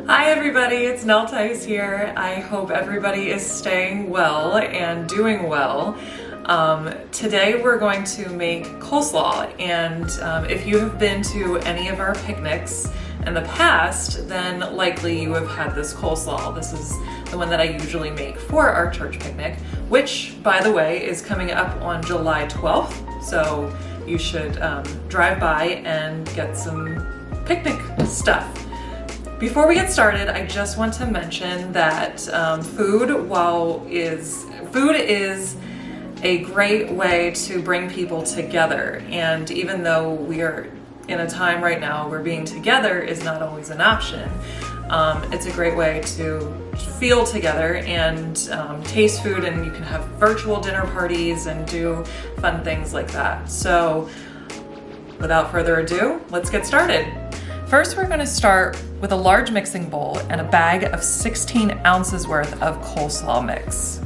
Hi everybody, it's Nell here. I hope everybody is staying well and doing well. Today we're going to make coleslaw, and if you have been to any of our picnics in the past, then likely you have had this coleslaw. This is the one that I usually make for our church picnic, which, by the way, is coming up on July 12th, so you should drive by and get some picnic stuff. Before we get started, I just want to mention that food is a great way to bring people together. And even though we are in a time right now where being together is not always an option, it's a great way to feel together and taste food, and you can have virtual dinner parties and do fun things like that. So without further ado, let's get started. First, we're going to start with a large mixing bowl and a bag of 16 ounces worth of coleslaw mix.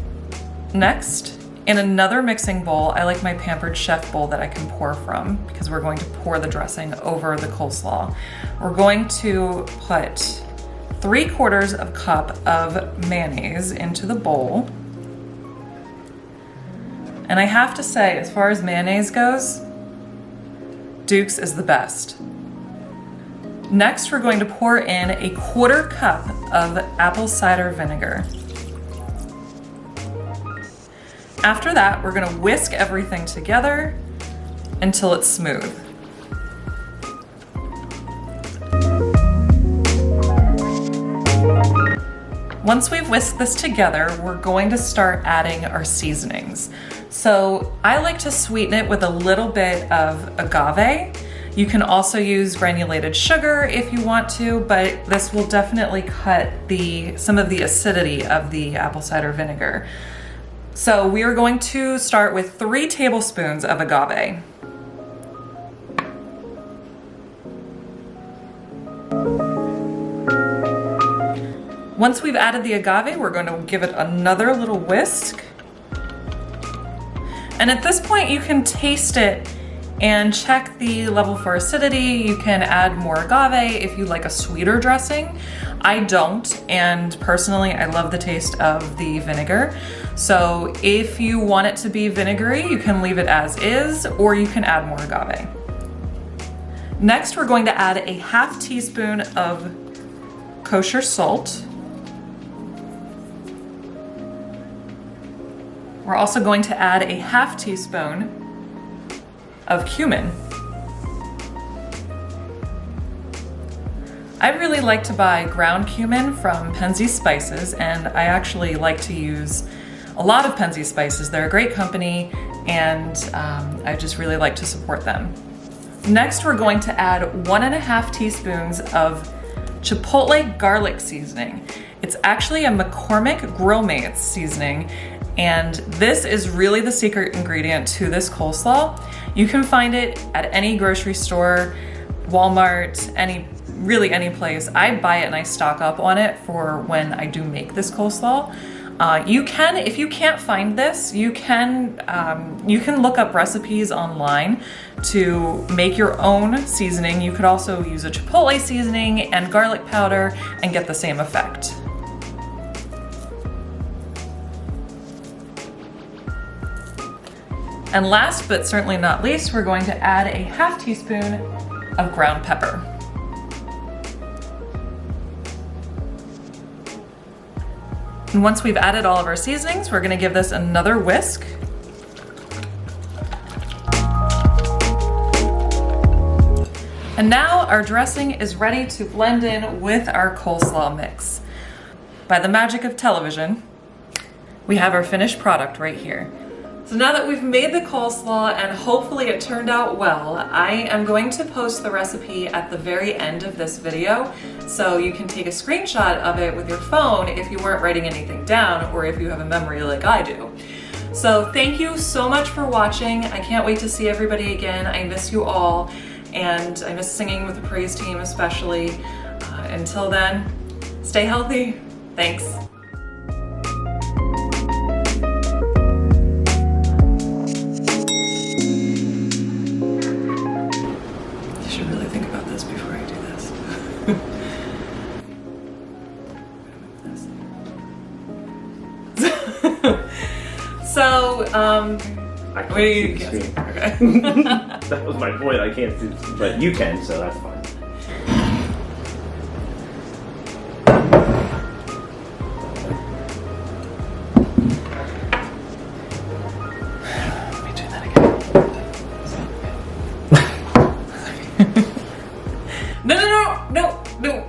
Next, in another mixing bowl, I like my Pampered Chef bowl that I can pour from, because we're going to pour the dressing over the coleslaw. We're going to put 3/4 cup of mayonnaise into the bowl. And I have to say, as far as mayonnaise goes, Duke's is the best. Next, we're going to pour in 1/4 cup of apple cider vinegar. After that, we're going to whisk everything together until it's smooth. Once we've whisked this together, we're going to start adding our seasonings. So I like to sweeten it with a little bit of agave. You can also use granulated sugar if you want to, but this will definitely cut some of the acidity of the apple cider vinegar. So we are going to start with 3 tablespoons of agave. Once we've added the agave, we're going to give it another little whisk. And at this point, you can taste it and check the level for acidity. You can add more agave if you like a sweeter dressing. I don't, and personally I love the taste of the vinegar. So if you want it to be vinegary, you can leave it as is, or you can add more agave. Next, we're going to add a 1/2 teaspoon of kosher salt. We're also going to add a 1/2 teaspoon of cumin. I really like to buy ground cumin from Penzeys Spices, and I actually like to use a lot of Penzeys Spices. They're a great company, and I just really like to support them. Next, we're going to add 1.5 teaspoons of Chipotle garlic seasoning. It's actually a McCormick Grill Mates seasoning, and this is really the secret ingredient to this coleslaw. You can find it at any grocery store, Walmart, really any place. I buy it and I stock up on it for when I do make this coleslaw. If you can't find this, you can look up recipes online to make your own seasoning. You could also use a Chipotle seasoning and garlic powder and get the same effect. And last but certainly not least, we're going to add a 1/2 teaspoon of ground pepper. And once we've added all of our seasonings, we're going to give this another whisk. And now our dressing is ready to blend in with our coleslaw mix. By the magic of television, we have our finished product right here. So now that we've made the coleslaw and hopefully it turned out well, I am going to post the recipe at the very end of this video, so you can take a screenshot of it with your phone if you weren't writing anything down, or if you have a memory like I do. So thank you so much for watching. I can't wait to see everybody again. I miss you all, and I miss singing with the praise team especially. Until then, stay healthy. Thanks. So, I can't wait, see the yes. screen. Okay. That was my point. I can't see the screen. But you can, so that's fine. Let me do that again. No.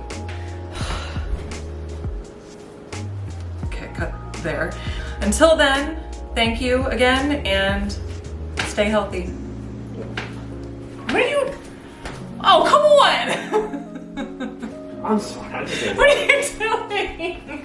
Okay, cut there. Until then, thank you again and stay healthy. What are you? Oh, come on! I'm sorry. What are you doing?